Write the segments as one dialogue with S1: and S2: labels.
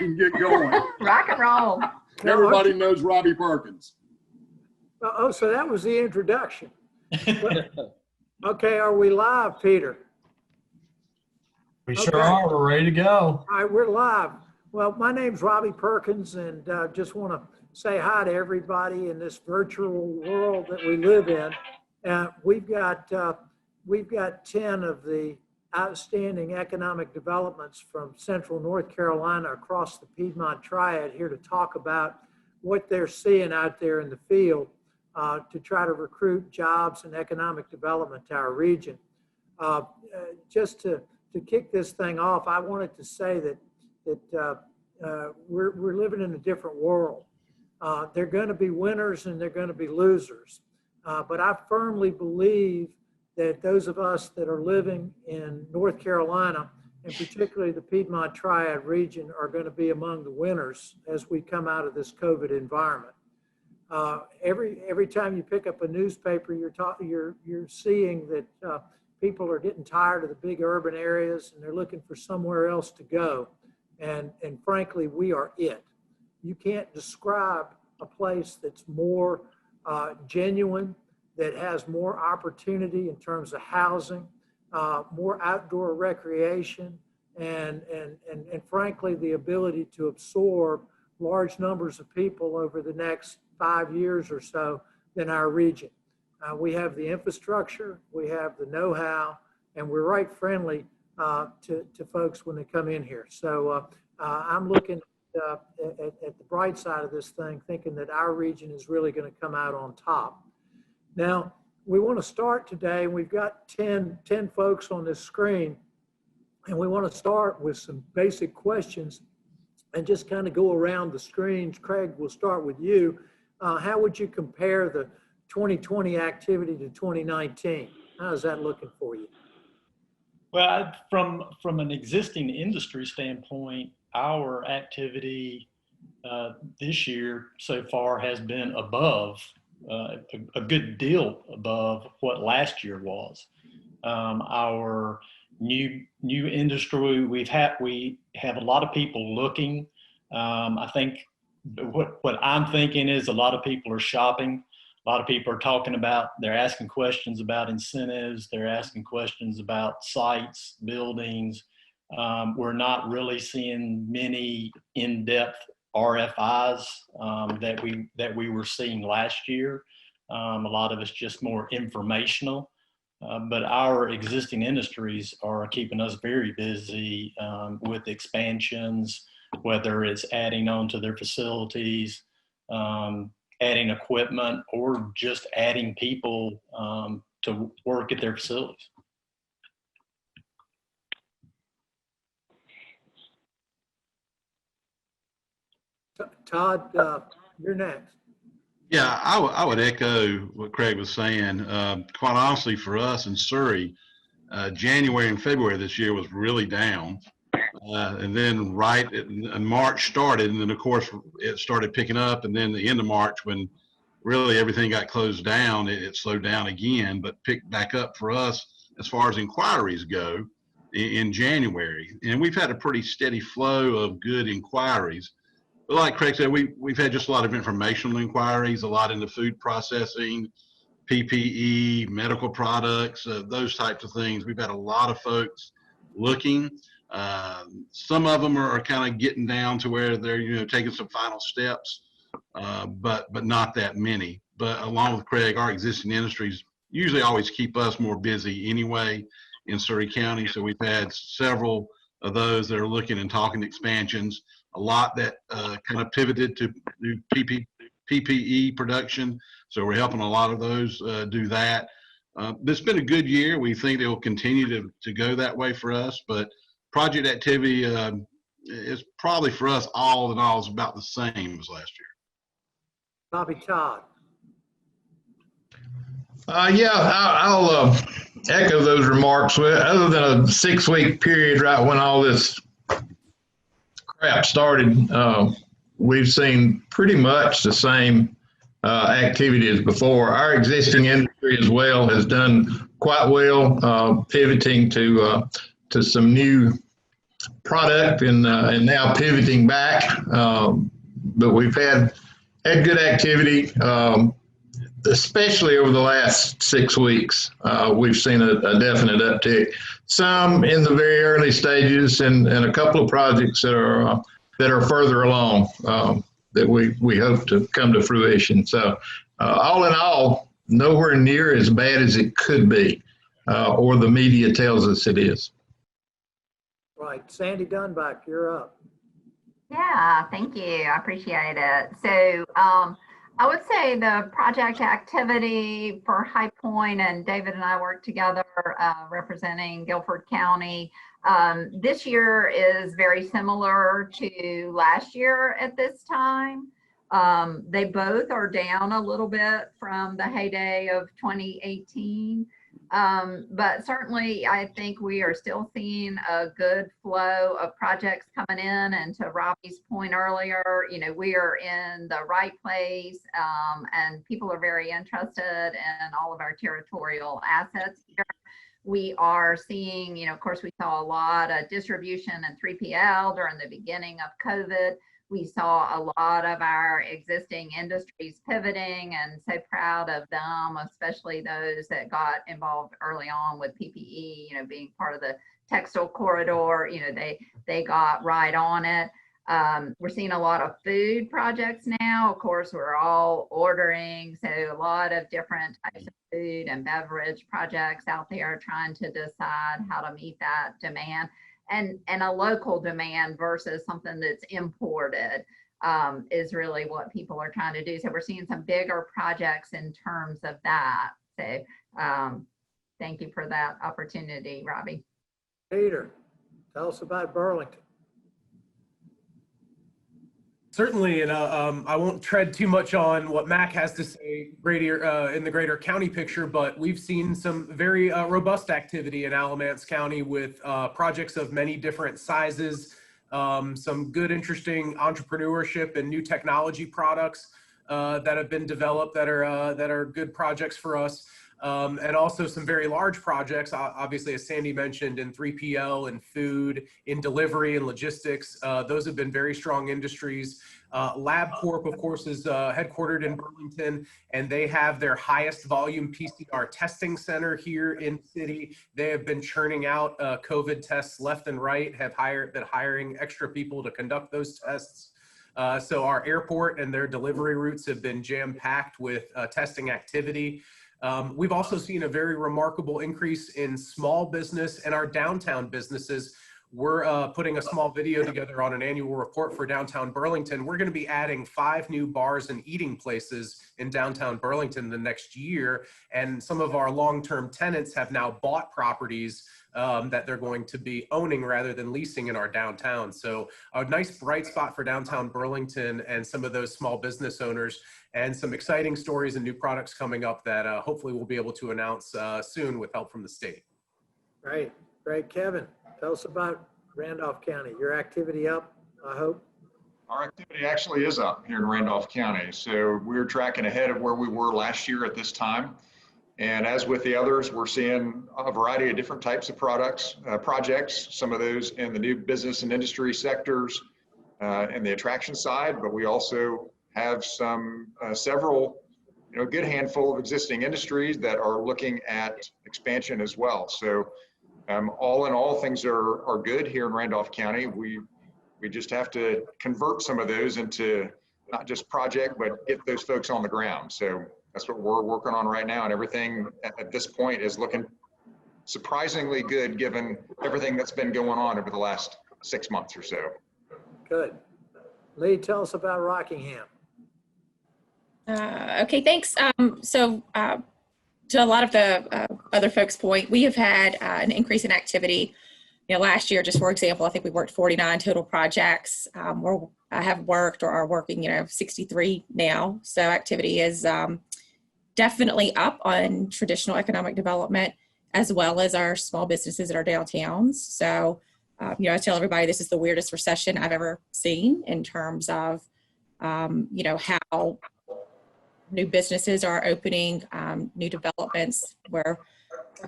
S1: can get going.
S2: Rock and roll.
S1: Everybody knows Robbie Perkins.
S3: Oh, so that was the introduction. Okay, are we live, Peter?
S4: We sure are. We're ready to go.
S3: All right, we're live. Well, my name's Robbie Perkins, and just want to say hi to everybody in this virtual world that we live in. We've got 10 of the outstanding economic developments from Central North Carolina across the Piedmont Triad here to talk about what they're seeing out there in the field to try to recruit jobs and economic development to our region. Just to kick this thing off, I wanted to say that we're living in a different world. There are going to be winners and there are going to be losers. But I firmly believe that those of us that are living in North Carolina, and particularly the Piedmont Triad region, are going to be among the winners as we come out of this COVID environment. Every time you pick up a newspaper, you're seeing that people are getting tired of the big urban areas and they're looking for somewhere else to go. And frankly, we are it. You can't describe a place that's more genuine, that has more opportunity in terms of housing, more outdoor recreation, and frankly, the ability to absorb large numbers of people over the next 5 years or so than our region. We have the infrastructure, we have the know-how, and we're right friendly to folks when they come in here. So I'm looking at the bright side of this thing, thinking that our region is really going to come out on top. Now, we want to start today, and we've got 10 folks on this screen, and we want to start with some basic questions and just kind of go around the screens. Craig, we'll start with you. How would you compare the 2020 activity to 2019? How's that looking for you?
S5: Well, from an existing industry standpoint, our activity this year so far has been above, a good deal above what last year was. Our new industry, we have a lot of people looking. I think what I'm thinking is a lot of people are shopping. A lot of people are talking about, they're asking questions about incentives. They're asking questions about sites, buildings. We're not really seeing many in-depth RFIs that we were seeing last year. A lot of it's just more informational. But our existing industries are keeping us very busy with expansions, whether it's adding on to their facilities, adding equipment, or just adding people to work at their facilities.
S3: Todd, you're next.
S6: Yeah, I would echo what Craig was saying. Quite honestly, for us in Surry, January and February this year was really down. And then in March started, and then of course it started picking up, and then the end of March, when really everything got closed down, it slowed down again, but picked back up for us as far as inquiries go in January. And we've had a pretty steady flow of good inquiries. But like Craig said, we've had just a lot of informational inquiries, a lot into food processing, PPE, medical products, those types of things. We've had a lot of folks looking. Some of them are kind of getting down to where they're taking some final steps, but not that many. But along with Craig, our existing industries usually always keep us more busy anyway in Surry County. So we've had several of those that are looking and talking expansions. A lot that kind of pivoted to do PPE production. So we're helping a lot of those do that. This has been a good year. We think it will continue to go that way for us, but project activity is probably for us all in all is about the same as last year.
S3: Bobby, Todd.
S7: Yeah, I'll echo those remarks. Other than a 6-week period right when all this crap started, we've seen pretty much the same activity as before. Our existing industry as well has done quite well, pivoting to some new product and now pivoting back. But we've had good activity, especially over the last 6 weeks. We've seen a definite uptick. Some in the very early stages, and a couple of projects that are further along that we hope to come to fruition. So all in all, nowhere near as bad as it could be, or the media tells us it is.
S3: Right. Sandy Dunbach, you're up.
S2: Yeah, thank you. I appreciate it. So I would say the project activity for High Point, and David and I work together representing Guilford County. This year is very similar to last year at this time. They both are down a little bit from the heyday of 2018. But certainly I think we are still seeing a good flow of projects coming in. And to Robbie's point earlier, you know, we are in the right place, and people are very interested in all of our territorial assets here. We are seeing, you know, of course, we saw a lot of distribution and 3PL during the beginning of COVID. We saw a lot of our existing industries pivoting, and so proud of them, especially those that got involved early on with PPE, you know, being part of the textile corridor. You know, they got right on it. We're seeing a lot of food projects now. Of course, we're all ordering, so a lot of different types of food and beverage projects out there trying to decide how to meet that demand. And a local demand versus something that's imported is really what people are trying to do. So we're seeing some bigger projects in terms of that. So thank you for that opportunity, Robbie.
S3: Peter, tell us about Burlington.
S8: Certainly, and I won't tread too much on what Mac has to say in the greater county picture, but we've seen some very robust activity in Alamance County with projects of many different sizes, some good, interesting entrepreneurship and new technology products that have been developed that are good projects for us. And also some very large projects, obviously, as Sandy mentioned, in 3PL and food, in delivery and logistics. Those have been very strong industries. LabCorp, of course, is headquartered in Burlington, and they have their highest volume PCR testing center here in the city. They have been churning out COVID tests left and right, have been hiring extra people to conduct those tests. So our airport and their delivery routes have been jam-packed with testing activity. We've also seen a very remarkable increase in small business and our downtown businesses. We're putting a small video together on an annual report for downtown Burlington. We're going to be adding 5 new bars and eating places in downtown Burlington the next year. And some of our long-term tenants have now bought properties that they're going to be owning rather than leasing in our downtown. So a nice bright spot for downtown Burlington and some of those small business owners, and some exciting stories and new products coming up that hopefully we'll be able to announce soon with help from the state.
S3: Great. Kevin, tell us about Randolph County. Your activity up, I hope?
S1: Our activity actually is up here in Randolph County. So we're tracking ahead of where we were last year at this time. And as with the others, we're seeing a variety of different types of projects, some of those in the new business and industry sectors and the attraction side, but we also have several, good handful of existing industries that are looking at expansion as well. So all in all, things are good here in Randolph County. We just have to convert some of those into not just project, but get those folks on the ground. So that's what we're working on right now. And everything at this point is looking surprisingly good given everything that's been going on over the last 6 months or so.
S3: Good. Lee, tell us about Rockingham.
S9: Okay, thanks. To a lot of the other folks' point, we have had an increase in activity. Last year, just for example, I think we worked 49 total projects. I have worked or are working, 63 now. So activity is definitely up on traditional economic development, as well as our small businesses at our downtowns. So, I tell everybody this is the weirdest recession I've ever seen in terms of, how new businesses are opening, new developments where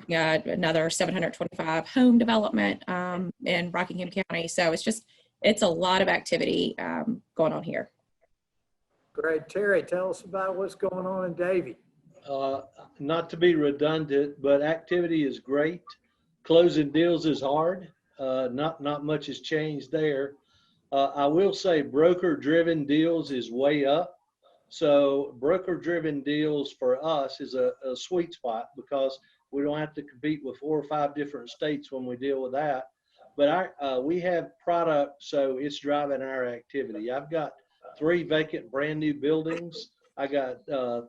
S9: another 725 home development in Rockingham County. So it's a lot of activity going on here.
S3: Great. Terry, tell us about what's going on in Davie.
S10: Not to be redundant, but activity is great. Closing deals is hard. Not much has changed there. I will say broker-driven deals is way up. So broker-driven deals for us is a sweet spot because we don't have to compete with 4 or 5 different states when we deal with that. But we have product, so it's driving our activity. I've got 3 vacant brand new buildings. I got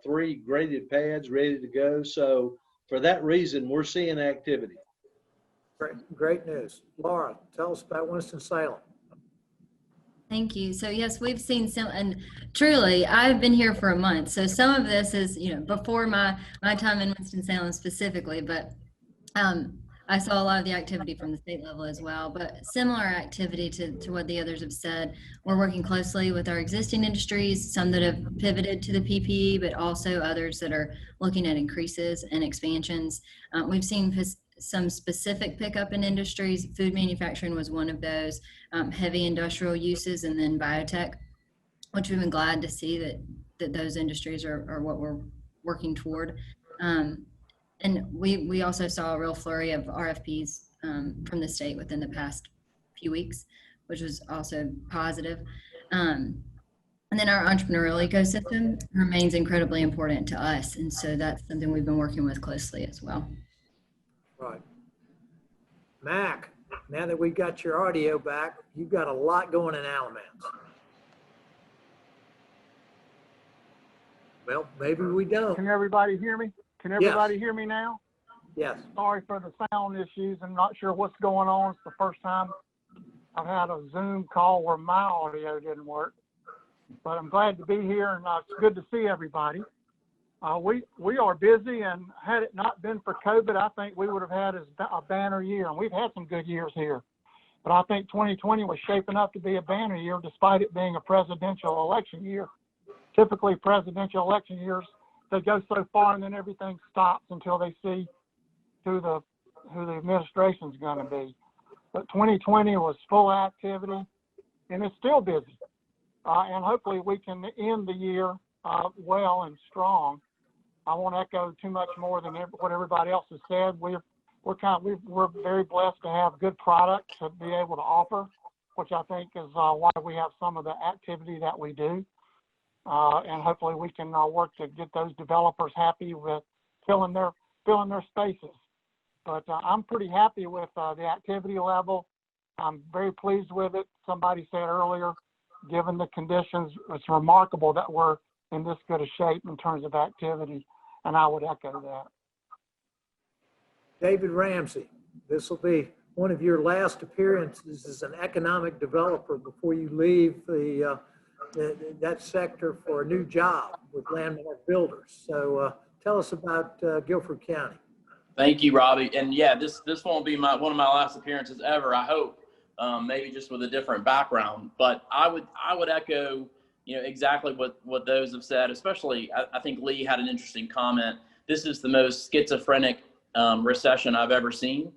S10: 3 graded pads ready to go. So for that reason, we're seeing activity.
S3: Great news. Laura, tell us about Winston-Salem.
S11: Thank you. So yes, we've seen some, and truly, I've been here for a month. So some of this is, before my time in Winston-Salem specifically, but I saw a lot of the activity from the state level as well, but similar activity to what the others have said. We're working closely with our existing industries, some that have pivoted to the PPE, but also others that are looking at increases and expansions. We've seen some specific pickup in industries. Food manufacturing was one of those, heavy industrial uses, and then biotech, which we've been glad to see that those industries are what we're working toward. And we also saw a real flurry of RFPs from the state within the past few weeks, which was also positive. And then our entrepreneurial ecosystem remains incredibly important to us. And so that's something we've been working with closely as well.
S3: Right. Mac, now that we've got your audio back, you've got a lot going in Alamance. Well, maybe we don't.
S12: Can everybody hear me? Can everybody hear me now?
S3: Yes.
S12: Sorry for the sound issues. I'm not sure what's going on. It's the first time I've had a Zoom call where my audio didn't work. But I'm glad to be here, and it's good to see everybody. We are busy, and had it not been for COVID, I think we would have had a banner year, and we've had some good years here. But I think 2020 was shaping up to be a banner year, despite it being a presidential election year. Typically, presidential election years, they go so far, and then everything stops until they see who the administration's going to be. But 2020 was full activity, and it's still busy. And hopefully we can end the year well and strong. I won't echo too much more than what everybody else has said. We're very blessed to have good product to be able to offer, which I think is why we have some of the activity that we do. And hopefully we can work to get those developers happy with filling their spaces. But I'm pretty happy with the activity level. I'm very pleased with it. Somebody said earlier, given the conditions, it's remarkable that we're in this good a shape in terms of activity, and I would echo that.
S3: David Ramsey, this will be one of your last appearances as an economic developer before you leave that sector for a new job with Landmark Builders. So tell us about Guilford County.
S13: Thank you, Robbie. And yeah, this won't be one of my last appearances ever, I hope. Maybe just with a different background. But I would echo, exactly what those have said. Especially, I think Lee had an interesting comment. This is the most schizophrenic recession I've ever seen.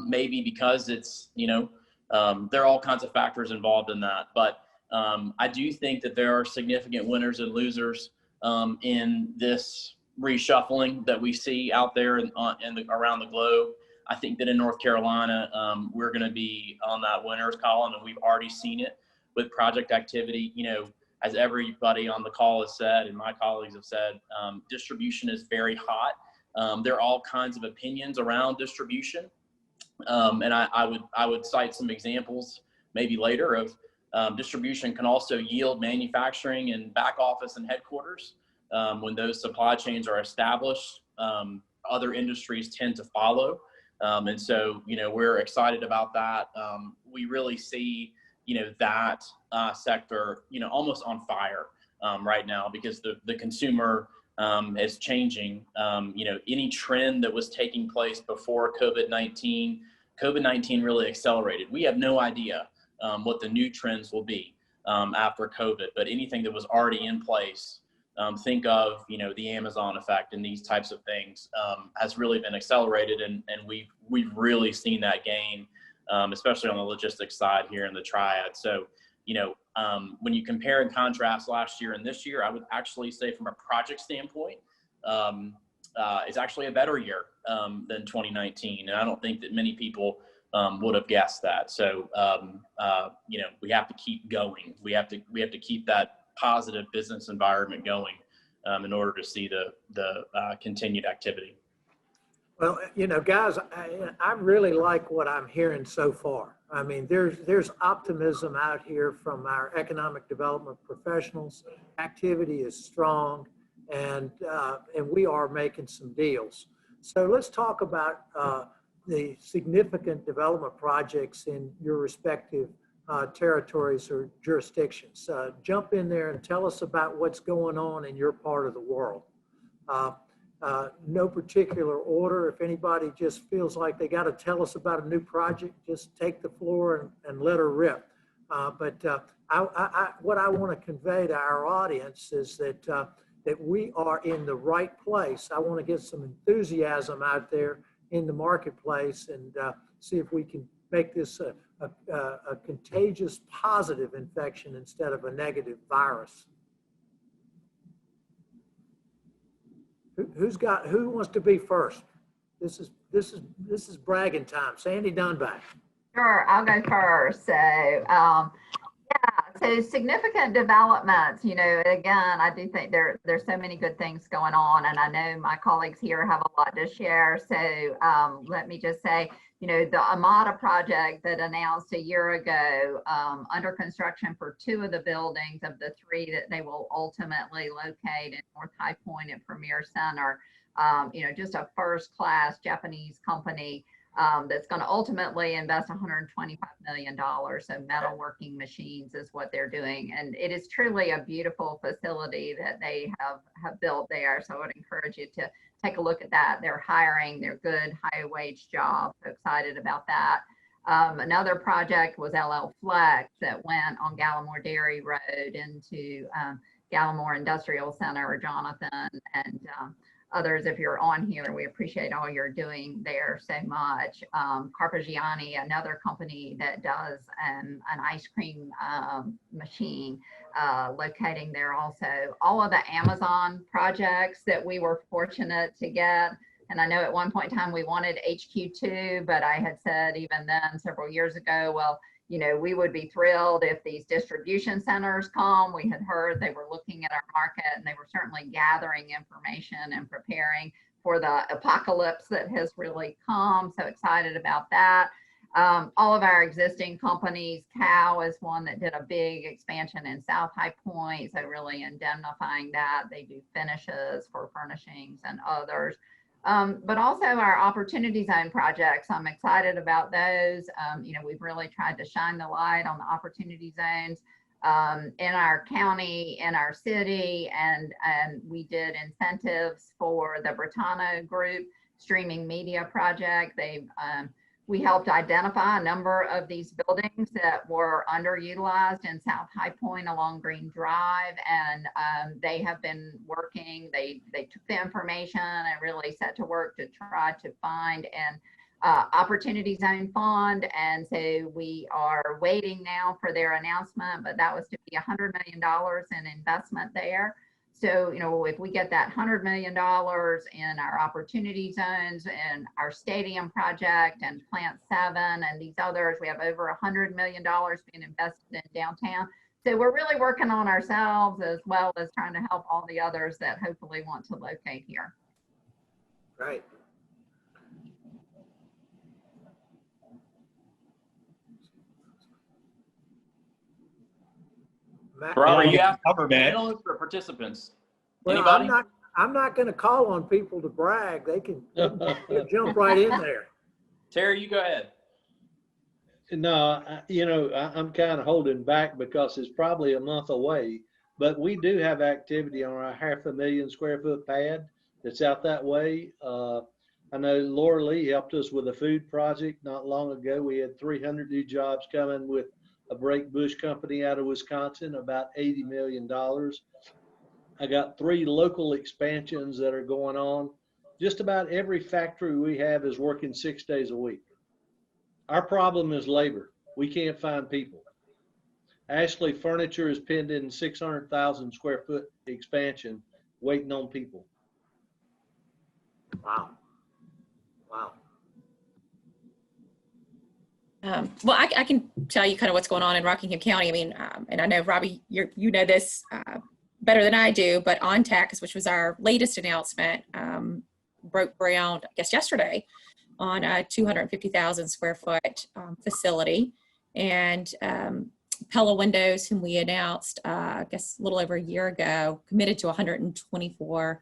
S13: Maybe because it's, there are all kinds of factors involved in that. But I do think that there are significant winners and losers in this reshuffling that we see out there around the globe. I think that in North Carolina, we're going to be on that winners column, and we've already seen it with project activity. As everybody on the call has said, and my colleagues have said, distribution is very hot. There are all kinds of opinions around distribution, and I would cite some examples maybe later of distribution can also yield manufacturing and back office and headquarters. When those supply chains are established, other industries tend to follow. And so, we're excited about that. We really see, that sector, almost on fire right now because the consumer is changing. Any trend that was taking place before COVID-19 really accelerated. We have no idea what the new trends will be after COVID, but anything that was already in place think of, the Amazon effect and these types of things, has really been accelerated. And we've really seen that gain, especially on the logistics side here in the Triad. So, when you compare and contrast last year and this year, I would actually say from a project standpoint, it's actually a better year than 2019. And I don't think that many people would have guessed that. So, we have to keep going. We have to keep that positive business environment going in order to see the continued activity.
S3: Well, guys, I really like what I'm hearing so far. I mean, there's optimism out here from our economic development professionals. Activity is strong, and we are making some deals. So let's talk about the significant development projects in your respective territories or jurisdictions. Jump in there and tell us about what's going on in your part of the world. No particular order. If anybody just feels like they got to tell us about a new project, just take the floor and let her rip. But what I want to convey to our audience is that we are in the right place. I want to get some enthusiasm out there in the marketplace and see if we can make this a contagious positive infection instead of a negative virus. Who wants to be first? This is bragging time. Sandy Dunback.
S2: Sure, I'll go first. So so significant developments, again, I do think there's so many good things going on, and I know my colleagues here have a lot to share. So let me just say, the Amada project that announced a year ago, under construction for 2 of the buildings of the 3 that they will ultimately locate in North High Point and Premier Center, just a first-class Japanese company that's going to ultimately invest $125 million. So metalworking machines is what they're doing. And it is truly a beautiful facility that they have built there. So I would encourage you to take a look at that. They're hiring, they're good, high wage jobs. So excited about that. Another project was LL Flex that went on Gallimore Dairy Road into Gallimore Industrial Center, or Jonathan, and others. If you're on here, we appreciate all you're doing there so much. Carpigiani, another company that does an ice cream machine, locating there also. All of the Amazon projects that we were fortunate to get. And I know at one point in time we wanted HQ2, but I had said even then several years ago, well, we would be thrilled if these distribution centers come. We had heard they were looking at our market, and they were certainly gathering information and preparing for the apocalypse that has really come. So excited about that. All of our existing companies, Cow is one that did a big expansion in South High Point, so really indemnifying that. They do finishes for furnishings and others. But also our opportunity zone projects, I'm excited about those. We've really tried to shine the light on the opportunity zones in our county, in our city, and we did incentives for the Britannia Group streaming media project. We helped identify a number of these buildings that were underutilized in South High Point along Green Drive, and they have been working. They took the information and really set to work to try to find an opportunity zone fund. And so we are waiting now for their announcement, but that was to be $100 million in investment there. So, if we get that $100 million in our opportunity zones and our stadium project and Plant 7 and these others, we have over $100 million being invested in downtown. So we're really working on ourselves as well as trying to help all the others that hopefully want to locate here.
S3: Right.
S13: Robert, you have panelists or participants?
S3: Well,
S13: Anybody?
S3: I'm not going to call on people to brag. They can jump right in there.
S13: Terry, you go ahead.
S10: No, I'm kind of holding back because it's probably a month away, but we do have activity on our 500,000 square foot pad that's out that way. I know Laura Lee helped us with a food project not long ago. We had 300 new jobs coming with a brake bush company out of Wisconsin, about $80 million. I got 3 local expansions that are going on. Just about every factory we have is working 6 days a week. Our problem is labor. We can't find people. Ashley Furniture is pinned in 600,000 square foot expansion, waiting on people.
S3: Wow. Wow.
S9: Well, I can tell you kind of what's going on in Rockingham County. I mean, and I know, Robbie, you know this better than I do, but OnTax, which was our latest announcement, broke ground, I guess, yesterday on a 250,000 square foot facility. And Pella Windows, whom we announced, I guess, a little over a year ago, committed to 124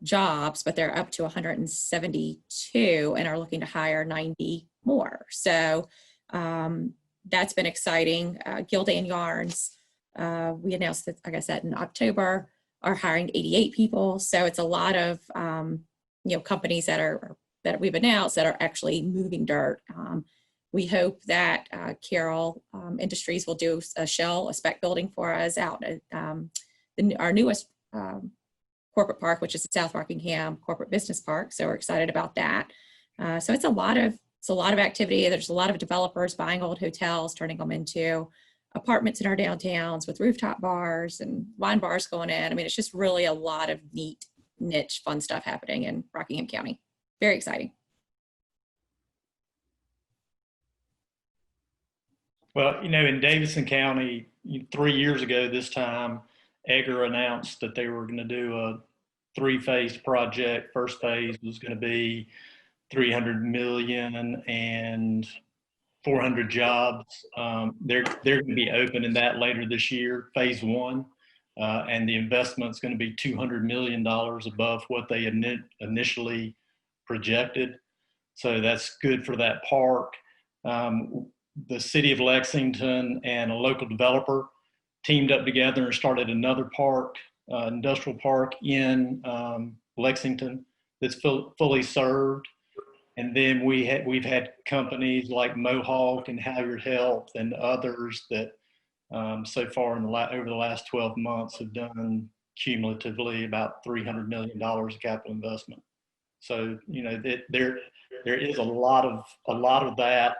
S9: jobs, but they're up to 172 and are looking to hire 90 more. So that's been exciting. Gildan Yarns, we announced that, like I said, in October, are hiring 88 people. So it's a lot of companies that we've announced that are actually moving dirt. We hope that Carroll Industries will do a spec building for us out at our newest corporate park, which is the South Rockingham Corporate Business Park. So we're excited about that. So it's a lot of activity. There's a lot of developers buying old hotels, turning them into apartments in our downtowns with rooftop bars and wine bars going in. I mean, it's just really a lot of neat, niche, fun stuff happening in Rockingham County. Very exciting.
S5: Well, in Davidson County, 3 years ago this time, GRRA announced that they were going to do a 3-phase project. First phase was going to be 300 million and 400 jobs. They're going to be open in that later this year, phase 1. And the investment's going to be $200 million above what they initially projected. So that's good for that park. The city of Lexington and a local developer teamed up together and started another park, industrial park in Lexington that's fully served. And then we've had companies like Mohawk and Halyard Health and others that so far over the last 12 months have done cumulatively about $300 million of capital investment. So there is a lot of that.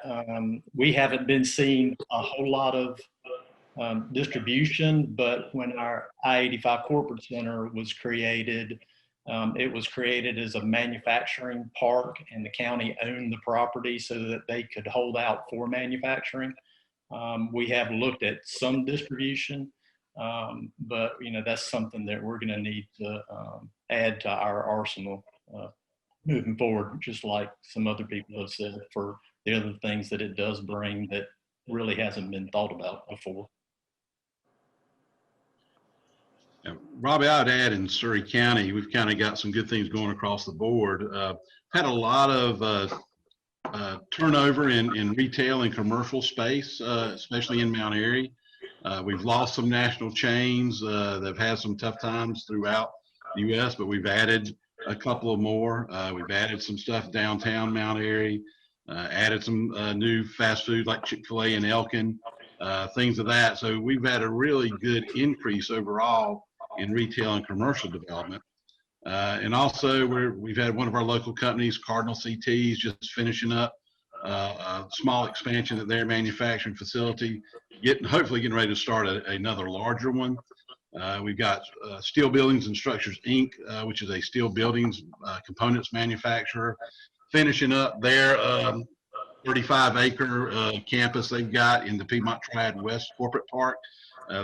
S5: We haven't been seeing a whole lot of distribution, but when our I-85 Corporate Center was created, it was created as a manufacturing park, and the county owned the property so that they could hold out for manufacturing. We have looked at some distribution, but that's something that we're going to need to add to our arsenal moving forward, just like some other people have said, for the other things that it does bring that really hasn't been thought about before.
S6: Robbie, I'd add in Surry County, we've kind of got some good things going across the board. Had a lot of turnover in retail and commercial space, especially in Mount Airy. We've lost some national chains that have had some tough times throughout the U.S., but we've added a couple of more. We've added some stuff downtown Mount Airy, added some new fast food like Chick-fil-A and Elkin, things of that. So we've had a really good increase overall in retail and commercial development. And also we've had one of our local companies, Cardinal CTs, just finishing up a small expansion of their manufacturing facility, hopefully getting ready to start another larger one. We've got Steel Buildings and Structures, Inc., which is a steel buildings components manufacturer, finishing up their 35-acre campus they've got in the Piedmont Triad West Corporate Park.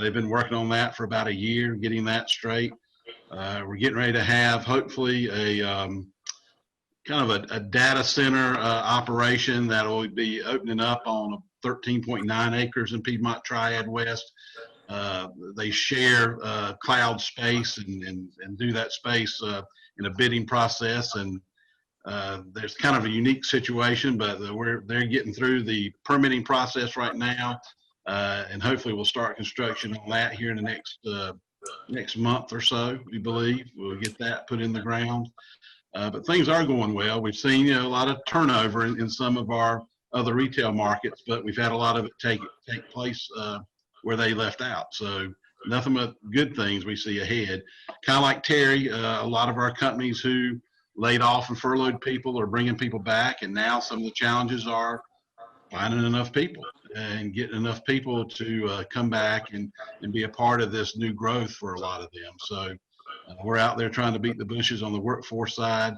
S6: They've been working on that for about a year, getting that straight. We're getting ready to have, hopefully, a kind of a data center operation that will be opening up on 13.9 acres in Piedmont Triad West. They share cloud space and do that space in a bidding process. And there's kind of a unique situation, but they're getting through the permitting process right now. And hopefully we'll start construction on that here in the next month or so, we believe. We'll get that put in the ground. But things are going well. We've seen a lot of turnover in some of our other retail markets, but we've had a lot of it take place where they left out. So nothing but good things we see ahead. Kind of like Terry, a lot of our companies who laid off and furloughed people are bringing people back, and now some of the challenges are finding enough people and getting enough people to come back and be a part of this new growth for a lot of them. So we're out there trying to beat the bushes on the workforce side,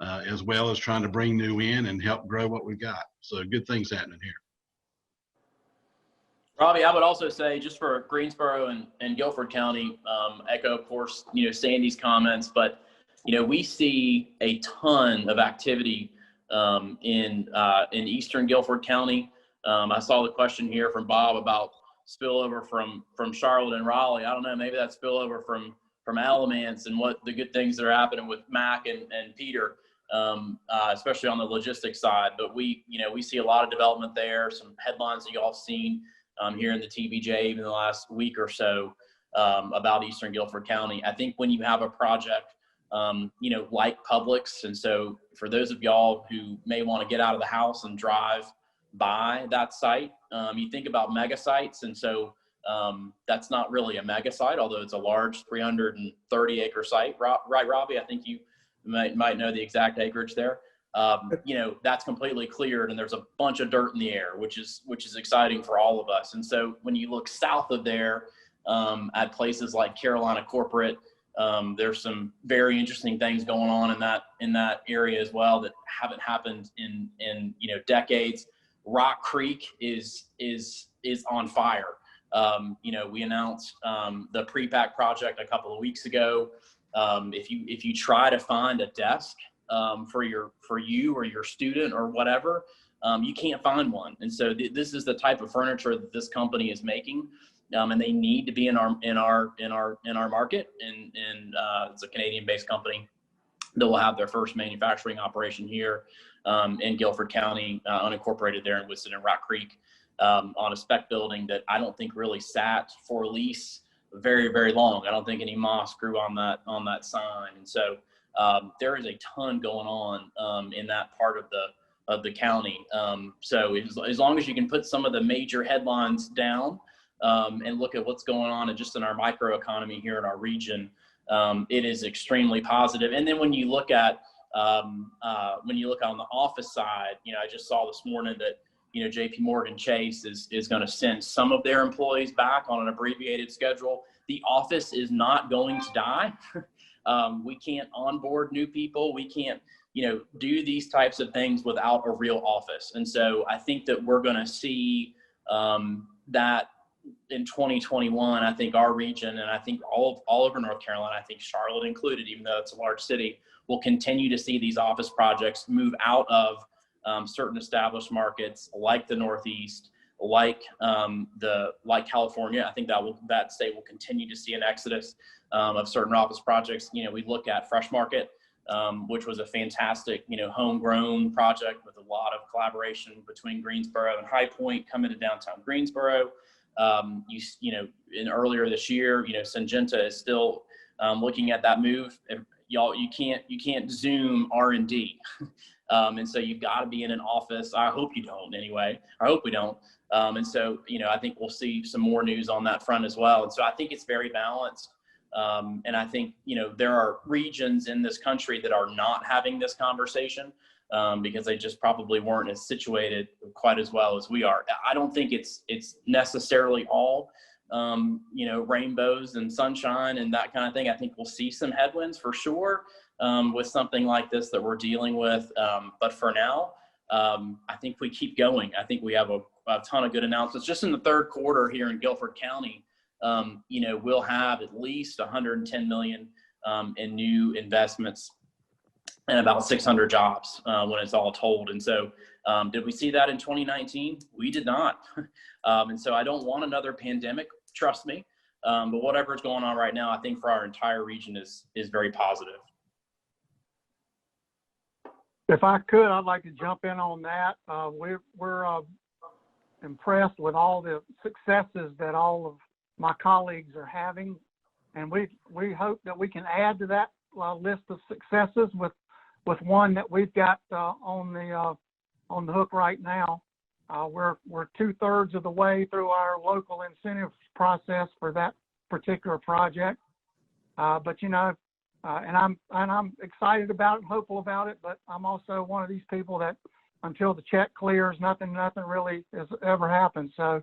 S6: as well as trying to bring new in and help grow what we've got. So good things happening here.
S13: Robbie, I would also say, just for Greensboro and Guilford County, echo, of course, Sandy's comments, but, we see a ton of activity in Eastern Guilford County. I saw the question here from Bob about spillover from Charlotte and Raleigh. I don't know, maybe that spillover from Alamance and what the good things that are happening with Mac and Peter, especially on the logistics side. But we see a lot of development there, some headlines that y'all have seen here in the TVJ even the last week or so about Eastern Guilford County. I think when you have a project, like Publix, and so for those of y'all who may want to get out of the house and drive by that site, you think about mega sites, and so that's not really a mega site, although it's a large 330 acre site, right, Robbie? I think you might know the exact acreage there. That's completely cleared, and there's a bunch of dirt in the air, which is exciting for all of us. And so when you look south of there, at places like Carolina Corporate, there's some very interesting things going on in that area as well that haven't happened in decades. Rock Creek is on fire. We announced the pre-pack project a couple of weeks ago. If you try to find a desk for you or your student or whatever, you can't find one. And so this is the type of furniture that this company is making, and they need to be in our market. And it's a Canadian-based company that will have their first manufacturing operation here in Guilford County, unincorporated there in Winston and Rock Creek, on a spec building that I don't think really sat for lease very, very long. I don't think any moss grew on that sign. And so there is a ton going on in that part of the county. So as long as you can put some of the major headlines down and look at what's going on just in our microeconomy here in our region, it is extremely positive. And then when you look at on the office side, I just saw this morning that JP Morgan Chase is going to send some of their employees back on an abbreviated schedule. The office is not going to die. We can't onboard new people. We can't, do these types of things without a real office. And so I think that we're going to see that in 2021. I think our region, and I think all over North Carolina, I think Charlotte included, even though it's a large city, will continue to see these office projects move out of certain established markets like the Northeast, like California. I think that state will continue to see an exodus of certain office projects. We look at Fresh Market, which was a fantastic, homegrown project with a lot of collaboration between Greensboro and High Point coming to downtown Greensboro. Earlier this year, Syngenta is still looking at that move. Y'all, you can't Zoom R&D. And so you've got to be in an office. I hope you don't anyway. I hope we don't. And so, I think we'll see some more news on that front as well. And so I think it's very balanced. And I think, there are regions in this country that are not having this conversation because they just probably weren't as situated quite as well as we are. I don't think it's necessarily all, rainbows and sunshine and that kind of thing. I think we'll see some headwinds for sure with something like this that we're dealing with. But for now, I think we keep going. I think we have a ton of good announcements. Just in the third quarter here in Guilford County, we'll have at least $110 million in new investments and about 600 jobs when it's all told. And so did we see that in 2019? We did not. And so I don't want another pandemic, trust me. But whatever's going on right now, I think for our entire region is very positive.
S12: If I could, I'd like to jump in on that. We're impressed with all the successes that all of my colleagues are having, and we hope that we can add to that list of successes with one that we've got on the hook right now. We're 2/3 of the way through our local incentives process for that particular project. But you know, and I'm excited about it and hopeful about it, but I'm also one of these people that until the check clears, nothing really has ever happened. So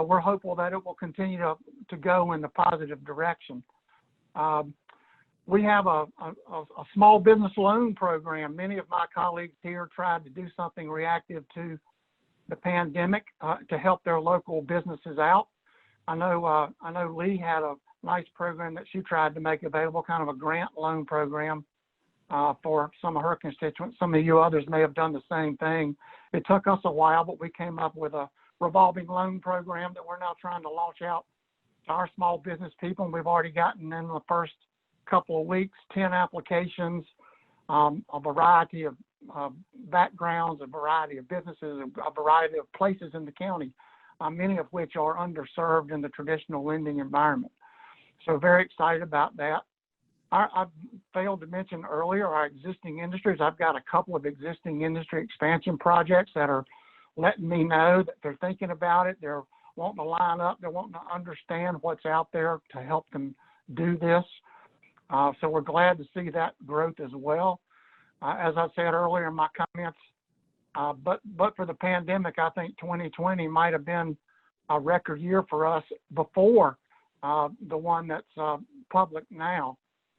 S12: we're hopeful that it will continue to go in the positive direction. We have a small business loan program. Many of my colleagues here tried to do something reactive to the pandemic to help their local businesses out. I know Lee had a nice program that she tried to make available, kind of a grant loan program for some of her constituents. Some of you others may have done the same thing. It took us a while, but we came up with a revolving loan program that we're now trying to launch out to our small business people. And we've already gotten in the first couple of weeks 10 applications, a variety of backgrounds, a variety of businesses, a variety of places in the county, many of which are underserved in the traditional lending environment. So very excited about that. I failed to mention earlier our existing industries. I've got a couple of existing industry expansion projects that are letting me know that they're thinking about it. They're wanting to line up. They're wanting to understand what's out there to help them do this. So we're glad to see that growth as well. As I said earlier in my comments, but for the pandemic, I think 2020 might have been a record year for us before the one that's public now.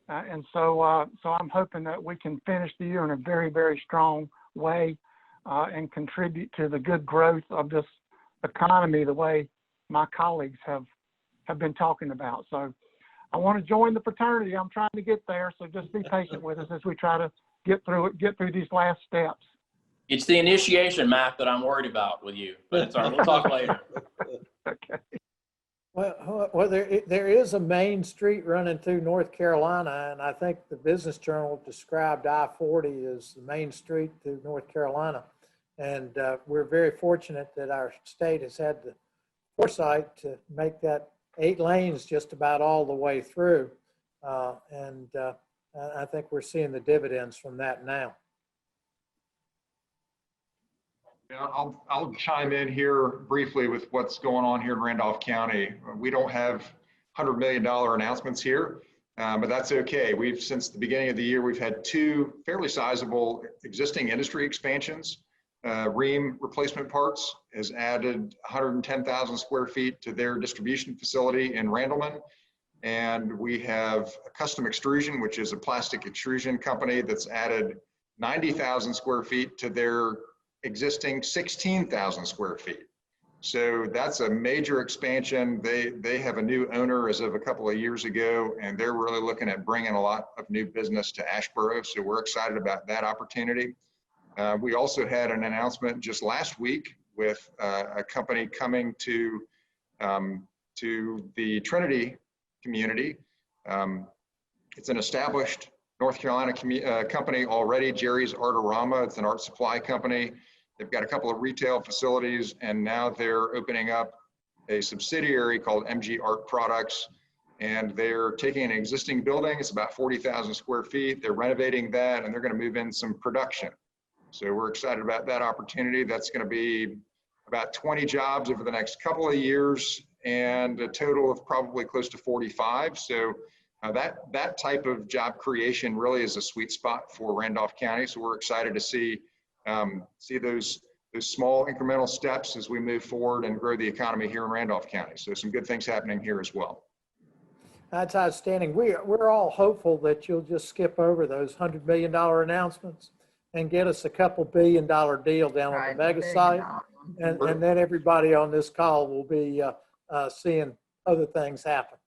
S12: And so I'm hoping that we can finish the year in a very, very strong way and contribute to the good growth of this economy the way my colleagues have been talking about. So I want to join the fraternity. I'm trying to get there. So just be patient with us as we try to get through these last steps.
S13: It's the initiation, Matt, that I'm worried about with you, but it's all right. We'll talk later.
S3: Okay. Well, there is a main street running through North Carolina, and I think the Business Journal described I-40 as the main street through North Carolina. And we're very fortunate that our state has had the foresight to make that 8 lanes just about all the way through. And I think we're seeing the dividends from that now.
S1: Yeah, I'll chime in here briefly with what's going on here in Randolph County. We don't have $100 million announcements here, but that's okay. Since the beginning of the year, we've had 2 fairly sizable existing industry expansions. Ream Replacement Parts has added 110,000 square feet to their distribution facility in Randleman. And we have Custom Extrusion, which is a plastic extrusion company that's added 90,000 square feet to their existing 16,000 square feet. So that's a major expansion. They have a new owner as of a couple of years ago, and they're really looking at bringing a lot of new business to Asheboro. So we're excited about that opportunity. We also had an announcement just last week with a company coming to the Trinity community. It's an established North Carolina company already, Jerry's Artorama. It's an art supply company. They've got a couple of retail facilities, and now they're opening up a subsidiary called MG Art Products. And they're taking an existing building. It's about 40,000 square feet. They're renovating that, and they're going to move in some production. So we're excited about that opportunity. That's going to be about 20 jobs over the next couple of years, and a total of probably close to 45. So that type of job creation really is a sweet spot for Randolph County. So we're excited to see those small incremental steps as we move forward and grow the economy here in Randolph County. So some good things happening here as well.
S3: That's outstanding. We're all hopeful that you'll just skip over those $100 million announcements and get us a couple $1 billion deal down on the mega site. And then everybody on this call will be seeing other things happen.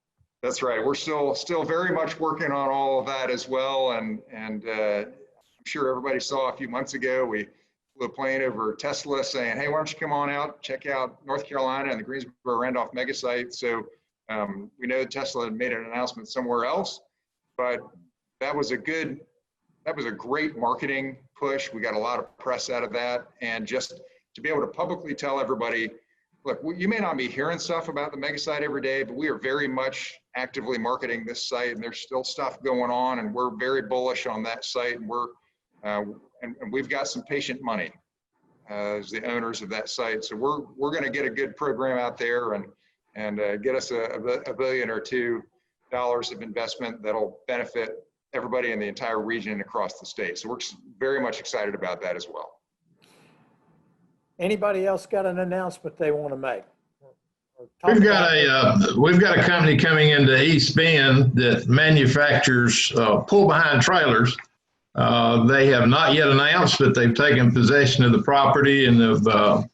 S1: That's right. We're still very much working on all of that as well. And I'm sure everybody saw a few months ago, we flew a plane over Tesla saying, hey, why don't you come on out, check out North Carolina and the Greensboro Randolph mega site. So we know that Tesla had made an announcement somewhere else, but that was a great marketing push. We got a lot of press out of that. And just to be able to publicly tell everybody, look, you may not be hearing stuff about the mega site every day, but we are very much actively marketing this site, and there's still stuff going on, and we're very bullish on that site. And and we've got some patient money as the owners of that site. So we're going to get a good program out there, and and get us a billion or $2 of investment that'll benefit everybody in the entire region and across the state. So we're very much excited about that as well.
S3: Anybody else got an announcement they want to make?
S7: We've got a company coming into East Bend that manufactures pull behind trailers. They have not yet announced, but they've taken possession of the property and have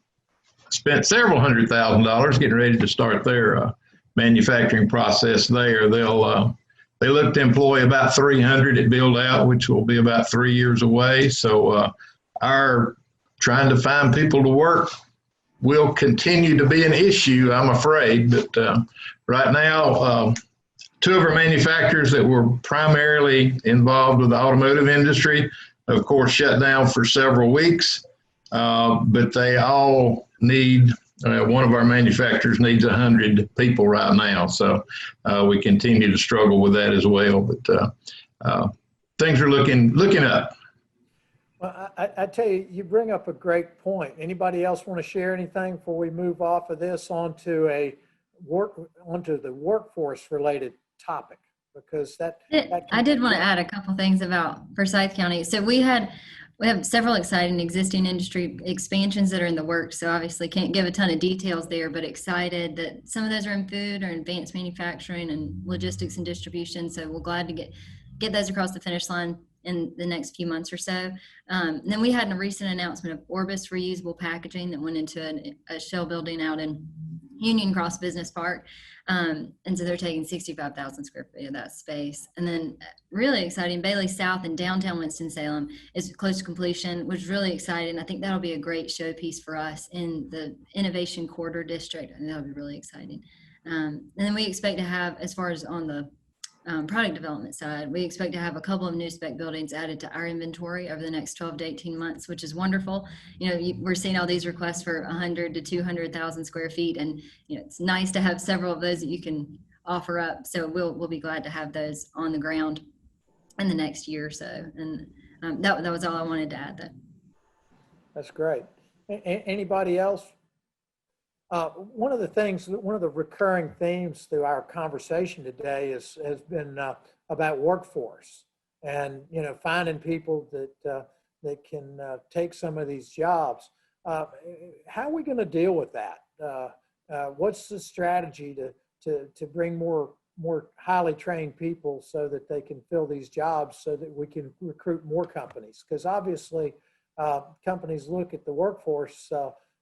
S7: spent several $100,000 getting ready to start their manufacturing process there. They look to employ about 300 at build out, which will be about 3 years away. So our trying to find people to work will continue to be an issue, I'm afraid. But right now, two of our manufacturers that were primarily involved with the automotive industry, of course, shut down for several weeks. But they all need, one of our manufacturers needs 100 people right now. So we continue to struggle with that as well. But things are looking up.
S3: Well, I tell you, you bring up a great point. Anybody else want to share anything before we move off of this onto the workforce related topic? Because
S11: I did want to add a couple things about Forsyth County. So we have several exciting existing industry expansions that are in the works. So obviously can't give a ton of details there, but excited that some of those are in food or advanced manufacturing and logistics and distribution. So we're glad to get those across the finish line in the next few months or so. Then we had a recent announcement of Orbis reusable packaging that went into a shell building out in Union Cross Business Park. And so they're taking 65,000 square feet of that space. And then really exciting, Bailey South in downtown Winston-Salem is close to completion, which is really exciting. I think that'll be a great showpiece for us in the Innovation Corridor District, and that'll be really exciting. And then we expect to have, as far as on the product development side, we expect to have a couple of new spec buildings added to our inventory over the next 12 to 18 months, which is wonderful. You know, we're seeing all these requests for 100 to 200,000 square feet, and you know, it's nice to have several of those that you can offer up. So we'll be glad to have those on the ground in the next year or so. And that was all I wanted to add.
S3: That's great. Anybody else? One of the recurring themes through our conversation today has been about workforce, and finding people that can take some of these jobs. How are we going to deal with that? What's the strategy to bring more highly trained people so that they can fill these jobs, so that we can recruit more companies? Because obviously, companies look at the workforce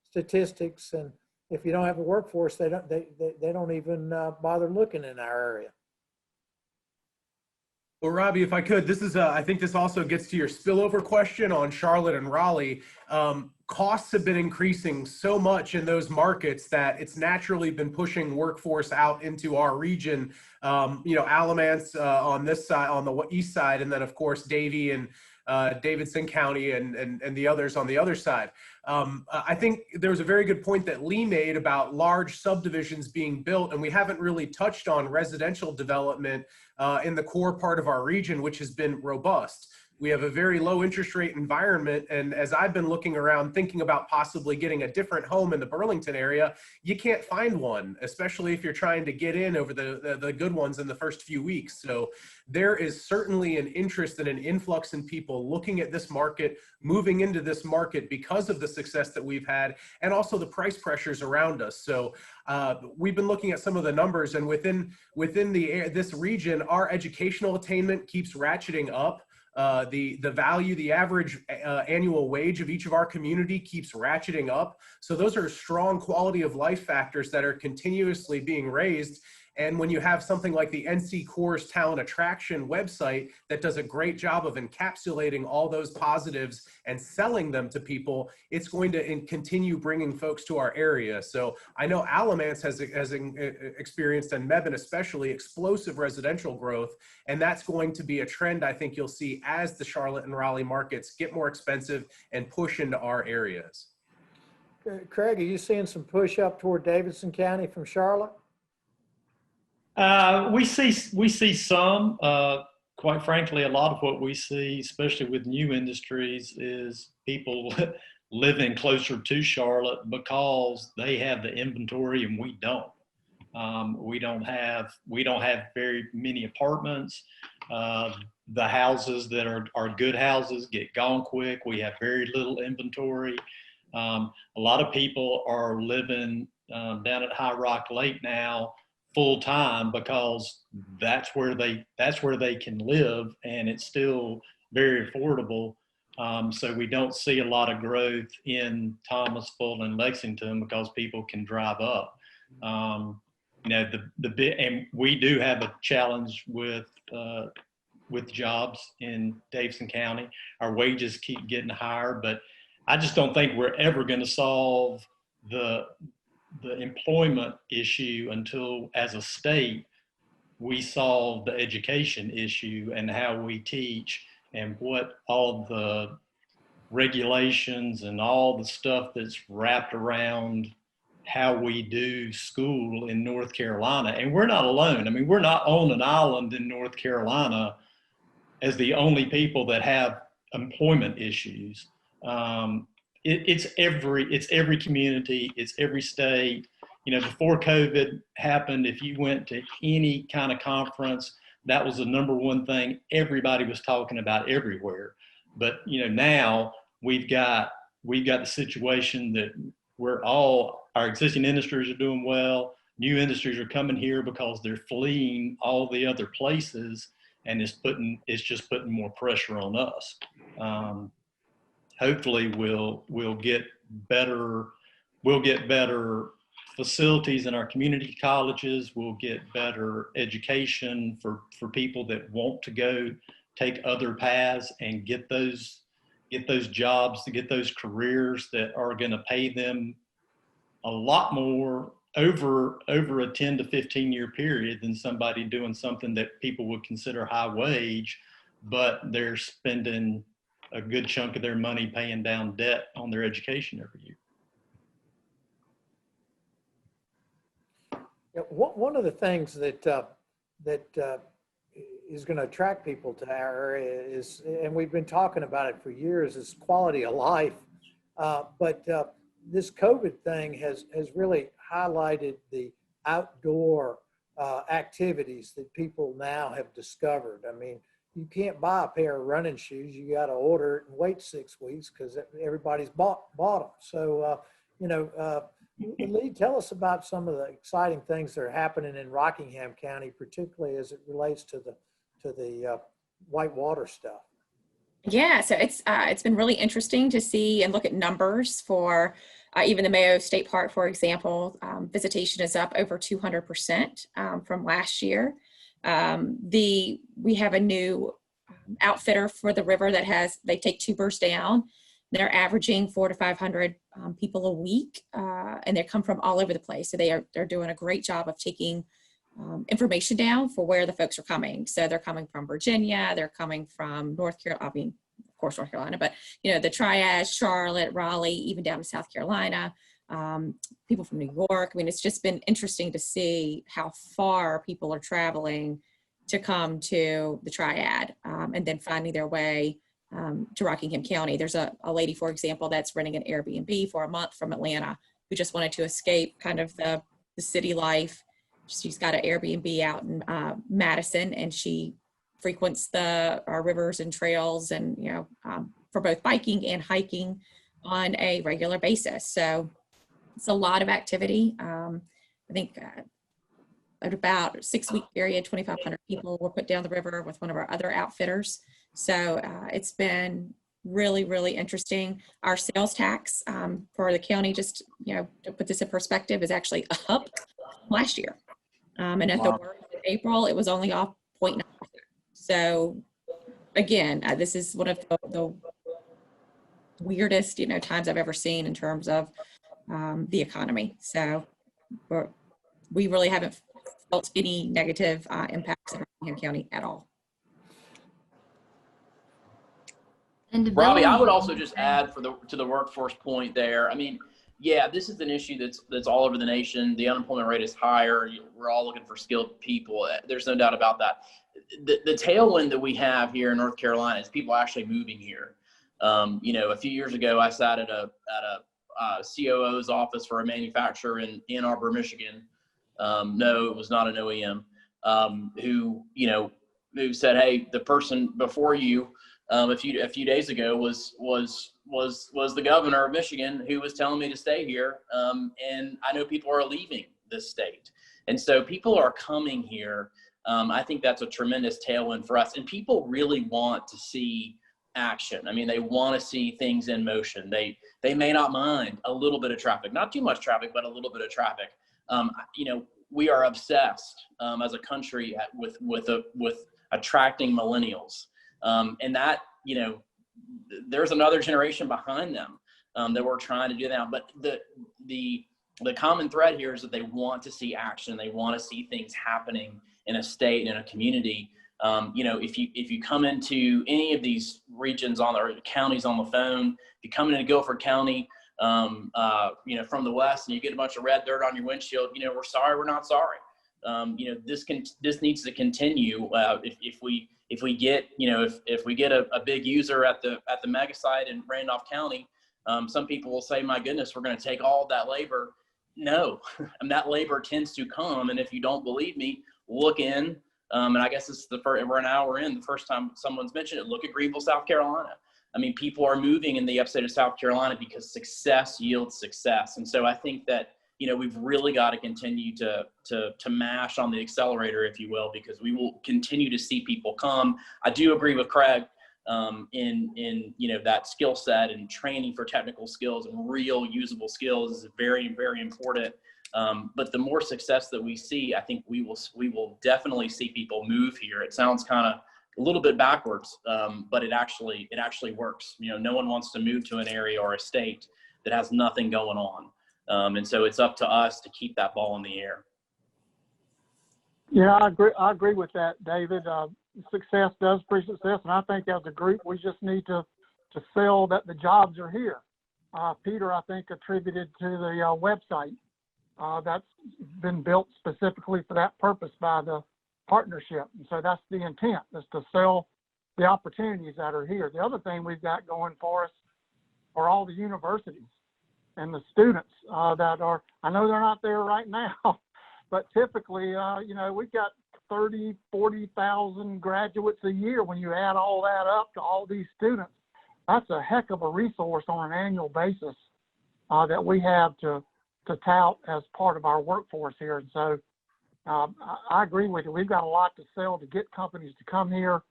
S3: statistics, and if you don't have a workforce, they don't even bother looking in our area.
S8: Well, Robbie, if I could, this is I think this also gets to your spillover question on Charlotte and Raleigh. Costs have been increasing so much in those markets that it's naturally been pushing workforce out into our region. Alamance on this side, on the east side, and then of course Davie and Davidson County and the others on the other side. I think there was a very good point that Lee made about large subdivisions being built, and we haven't really touched on residential development in the core part of our region, which has been robust. We have a very low interest rate environment, and as I've been looking around thinking about possibly getting a different home in the Burlington area, you can't find one, especially if you're trying to get in over the good ones in the first few weeks. So there is certainly an interest and an influx in people looking at this market, moving into this market because of the success that we've had, and also the price pressures around us. So we've been looking at some of the numbers, and within this region, our educational attainment keeps ratcheting up. The value, the average annual wage of each of our community keeps ratcheting up. So those are strong quality of life factors that are continuously being raised. And when you have something like the NC Corps Talent Attraction website that does a great job of encapsulating all those positives and selling them to people, it's going to continue bringing folks to our area. So I know Alamance has experienced, and Mebane especially, explosive residential growth. And that's going to be a trend I think you'll see as the Charlotte and Raleigh markets get more expensive and push into our areas.
S3: Craig, are you seeing some push up toward Davidson County from Charlotte?
S5: We see some, quite frankly, a lot of what we see, especially with new industries, is people living closer to Charlotte because they have the inventory and we don't. We don't have very many apartments. The houses that are good houses get gone quick. We have very little inventory. A lot of people are living down at High Rock Lake now full time because that's where they can live, and it's still very affordable. So we don't see a lot of growth in Thomasville and Lexington because people can drive up. You know, and we do have a challenge with jobs in Davidson County. Our wages keep getting higher, but I just don't think we're ever going to solve the employment issue until, as a state, we solve the education issue and how we teach and what all the regulations and all the stuff that's wrapped around how we do school in North Carolina. And we're not alone. I mean, we're not on an island in North Carolina as the only people that have employment issues. It's every community, it's every state. You know, before COVID happened, if you went to any kind of conference, that was the number one thing everybody was talking about everywhere. But, you know, now we've got the situation that our existing industries are doing well. New industries are coming here because they're fleeing all the other places, and it's just putting more pressure on us. Hopefully we'll get better facilities in our community colleges. We'll get better education for people that want to go take other paths and get those jobs, to get those careers that are going to pay them a lot more over a 10 to 15 year period than somebody doing something that people would consider high wage, but they're spending a good chunk of their money paying down debt on their education every year.
S3: Yeah, one of the things that is going to attract people to our area is, and we've been talking about it for years, is quality of life. But this COVID thing has really highlighted the outdoor activities that people now have discovered. I mean, you can't buy a pair of running shoes. You got to order it and wait 6 weeks because everybody's bought them. So, you know, Lee, tell us about some of the exciting things that are happening in Rockingham County, particularly as it relates to the whitewater stuff.
S9: Yeah, so it's been really interesting to see and look at numbers for even the Mayo State Park, for example. Visitation is up over 200% from last year. We have a new outfitter for the river they take tubers down. They're averaging 400 to 500 people a week, and they come from all over the place. So they're doing a great job of taking information down for where the folks are coming. So they're coming from Virginia, they're coming from North Carolina, I mean, of course, North Carolina, but you know, the Triad, Charlotte, Raleigh, even down to South Carolina, people from New York. I mean, it's just been interesting to see how far people are traveling to come to the Triad, and then finding their way to Rockingham County. There's a lady, for example, that's renting an Airbnb for a month from Atlanta who just wanted to escape kind of the city life. She's got an Airbnb out in Madison, and she frequents our rivers and trails, and you know, for both biking and hiking on a regular basis. So it's a lot of activity. I think at about a 6-week period, 2,500 people were put down the river with one of our other outfitters. So it's been really, really interesting. Our sales tax for the county, just, you know, to put this in perspective, is actually up last year. And at the worst of April, it was only off 0.9%. So again, this is one of the weirdest, you know, times I've ever seen in terms of the economy. So we really haven't felt any negative impacts in Rockingham County at all.
S11: And
S13: Robbie, I would also just add to the workforce point there. I mean, yeah, this is an issue that's all over the nation. The unemployment rate is higher. We're all looking for skilled people. There's no doubt about that. The tailwind that we have here in North Carolina is people actually moving here. You know, a few years ago, I sat at a COO's office for a manufacturer in Ann Arbor, Michigan, No, it was not an OEM. Who said, hey, the person before you a few days ago was the governor of Michigan, who was telling me to stay here. And I know people are leaving this state. And so people are coming here. I think that's a tremendous tailwind for us. And people really want to see action. I mean, they want to see things in motion. They may not mind a little bit of traffic, not too much traffic, but a little bit of traffic. We are obsessed as a country with attracting millennials. And that, there's another generation behind them that we're trying to do that. But the common thread here is that they want to see action. They want to see things happening in a state, in a community. If you come into any of these regions or counties on the phone, if you come into Guilford County, from the west, and you get a bunch of red dirt on your windshield, we're sorry, we're not sorry. This needs to continue. If we get a big user at the mega site in Randolph County, some people will say, my goodness, we're going to take all of that labor. No, and that labor tends to come. And if you don't believe me, look in. And I guess it's we're an hour in, the first time someone's mentioned it. Look at Greenville, South Carolina. I mean, people are moving in the upstate of South Carolina because success yields success. And so I think that, we've really got to continue to mash on the accelerator, if you will, because we will continue to see people come. I do agree with Craig in that skill set, and training for technical skills and real usable skills is very, very important. But the more success that we see, I think we will definitely see people move here. It sounds kind of a little bit backwards, but it actually works. No one wants to move to an area or a state that has nothing going on. And so it's up to us to keep that ball in the air.
S12: Yeah, I agree with that, David. Success does breed success, and I think as a group, we just need to sell that the jobs are here. Peter, I think, attributed to the website that's been built specifically for that purpose by the partnership. And so that's the intent, is to sell the opportunities that are here. The other thing we've got going for us are all the universities and the students that are, I know they're not there right now, but typically, we've got 30, 40,000 graduates a year. When you add all that up to all these students, that's a heck of a resource on an annual basis that we have to tout as part of our workforce here. And so I agree with you. We've got a lot to sell to get companies to come here.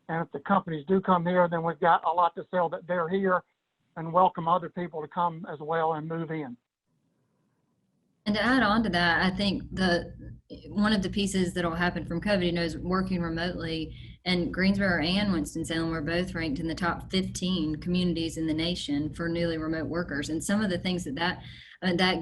S12: And if the companies do come here, then we've got a lot to sell that they're here and welcome other people to come as well and move in.
S11: And to add on to that, I think one of the pieces that will happen from COVID, is working remotely, and Greensboro and Winston-Salem were both ranked in the top 15 communities in the nation for newly remote workers. And some of the things that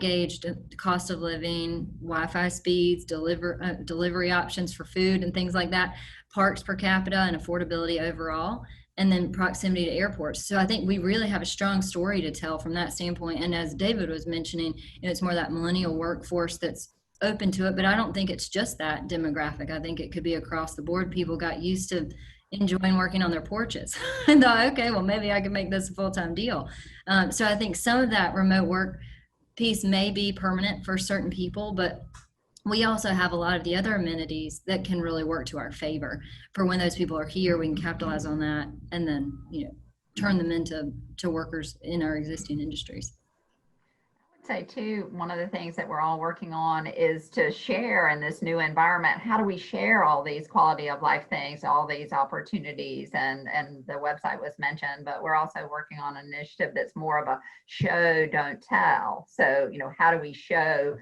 S11: gauged cost of living, Wi-Fi speeds, delivery options for food and things like that, parks per capita and affordability overall, and then proximity to airports. So I think we really have a strong story to tell from that standpoint. And as David was mentioning, it's more that millennial workforce that's open to it, but I don't think it's just that demographic. I think it could be across the board. People got used to enjoying working on their porches and thought, okay, well, maybe I can make this a full-time deal. So I think some of that remote work piece may be permanent for certain people, but we also have a lot of the other amenities that can really work to our favor. For when those people are here, we can capitalize on that and then, turn them into workers in our existing industries.
S2: I would say too, one of the things that we're all working on is to share in this new environment. How do we share all these quality of life things, all these opportunities? And the website was mentioned, but we're also working on an initiative that's more of a show, don't tell. So, how do we show,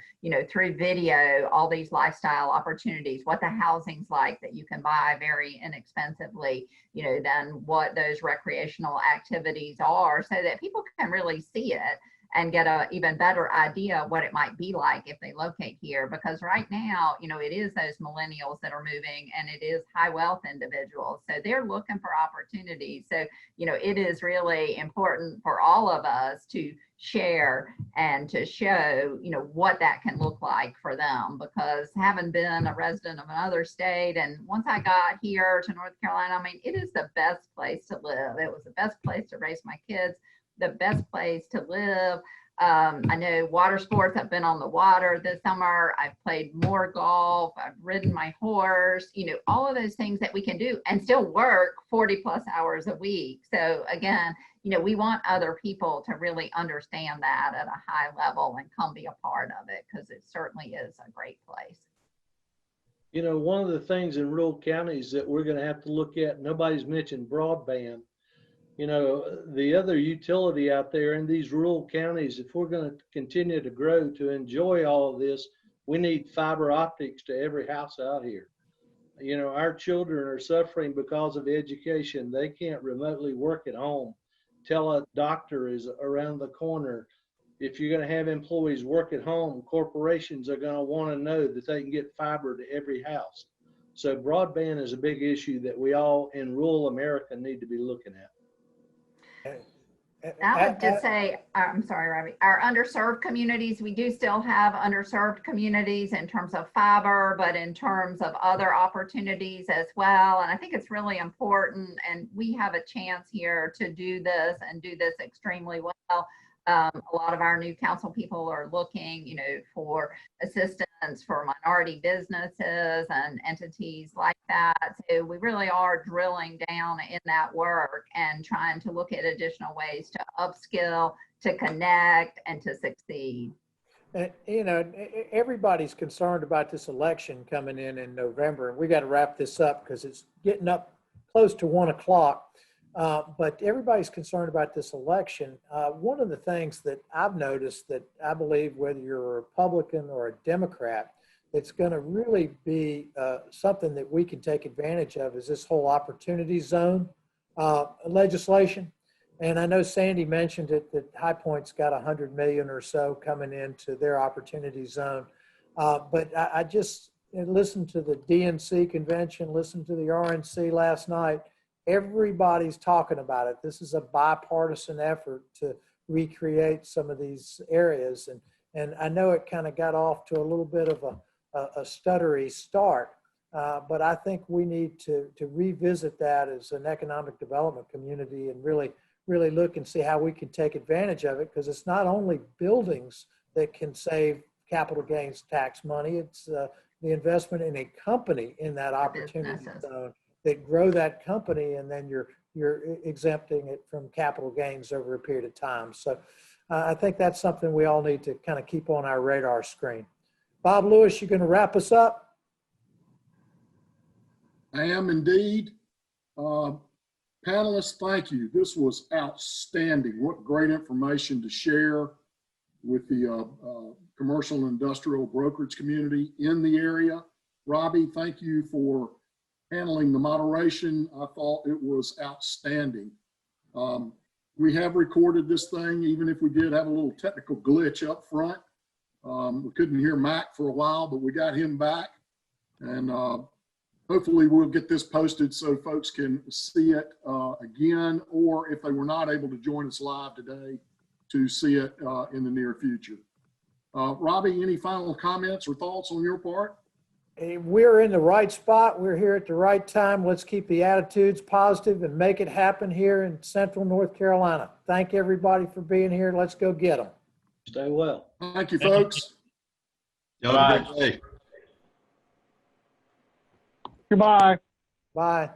S2: through video, all these lifestyle opportunities, what the housing's like that you can buy very inexpensively, then what those recreational activities are, so that people can really see it and get a even better idea of what it might be like if they locate here. Because right now, it is those millennials that are moving, and it is high wealth individuals. So they're looking for opportunities. So, it is really important for all of us to share and to show, what that can look like for them. Because having been a resident of another state, and once I got here to North Carolina, it is the best place to live. It was the best place to raise my kids, the best place to live. I know water sports. I've been on the water this summer. I've played more golf. I've ridden my horse, all of those things that we can do and still work 40 plus hours a week. So again, we want other people to really understand that at a high level and come be a part of it, because it certainly is a great place.
S10: One of the things in rural counties that we're going to have to look at, nobody's mentioned broadband. The other utility out there in these rural counties, if we're going to continue to grow, to enjoy all of this, we need fiber optics to every house out here. Our children are suffering because of education. They can't remotely work at home. Tell a doctor is around the corner. If you're going to have employees work at home, corporations are going to want to know that they can get fiber to every house. So broadband is a big issue that we all in rural America need to be looking at.
S2: I would just say, I'm sorry, Robbie, our underserved communities, we do still have underserved communities in terms of fiber, but in terms of other opportunities as well. And I think it's really important, and we have a chance here to do this and do this extremely well. A lot of our new council people are looking, for assistance for minority businesses and entities like that. So we really are drilling down in that work and trying to look at additional ways to upskill, to connect, and to succeed.
S3: And, everybody's concerned about this election coming in November, and we got to wrap this up because it's getting up close to 1 o'clock. But everybody's concerned about this election. One of the things that I've noticed that I believe, whether you're a Republican or a Democrat, it's going to really be something that we can take advantage of, is this whole opportunity zone legislation. And I know Sandy mentioned it, that High Point's got 100 million or so coming into their opportunity zone. But I just listened to the DNC convention, listened to the RNC last night. Everybody's talking about it. This is a bipartisan effort to recreate some of these areas. And I know it kind of got off to a little bit of a stuttery start, but I think we need to revisit that as an economic development community and really look and see how we can take advantage of it, because it's not only buildings that can save capital gains tax money, it's the investment in a company in that opportunity zone that grow that company, and then you're exempting it from capital gains over a period of time. So I think that's something we all need to kind of keep on our radar screen. Bob Lewis, you going to wrap us up?
S4: I am indeed. Panelists, thank you. This was outstanding. What great information to share with the commercial and industrial brokerage community in the area. Robbie, thank you for handling the moderation. I thought it was outstanding. We have recorded this thing, even if we did have a little technical glitch up front. We couldn't hear Mac for a while, but we got him back. And hopefully we'll get this posted so folks can see it again, or if they were not able to join us live today, to see it in the near future. Robbie, any final comments or thoughts on your part?
S3: We're in the right spot. We're here at the right time. Let's keep the attitudes positive and make it happen here in Central North Carolina. Thank everybody for being here. Let's go get them.
S10: Stay well.
S4: Thank you, folks.
S6: Y'all have a great day.
S12: Goodbye.
S3: Bye.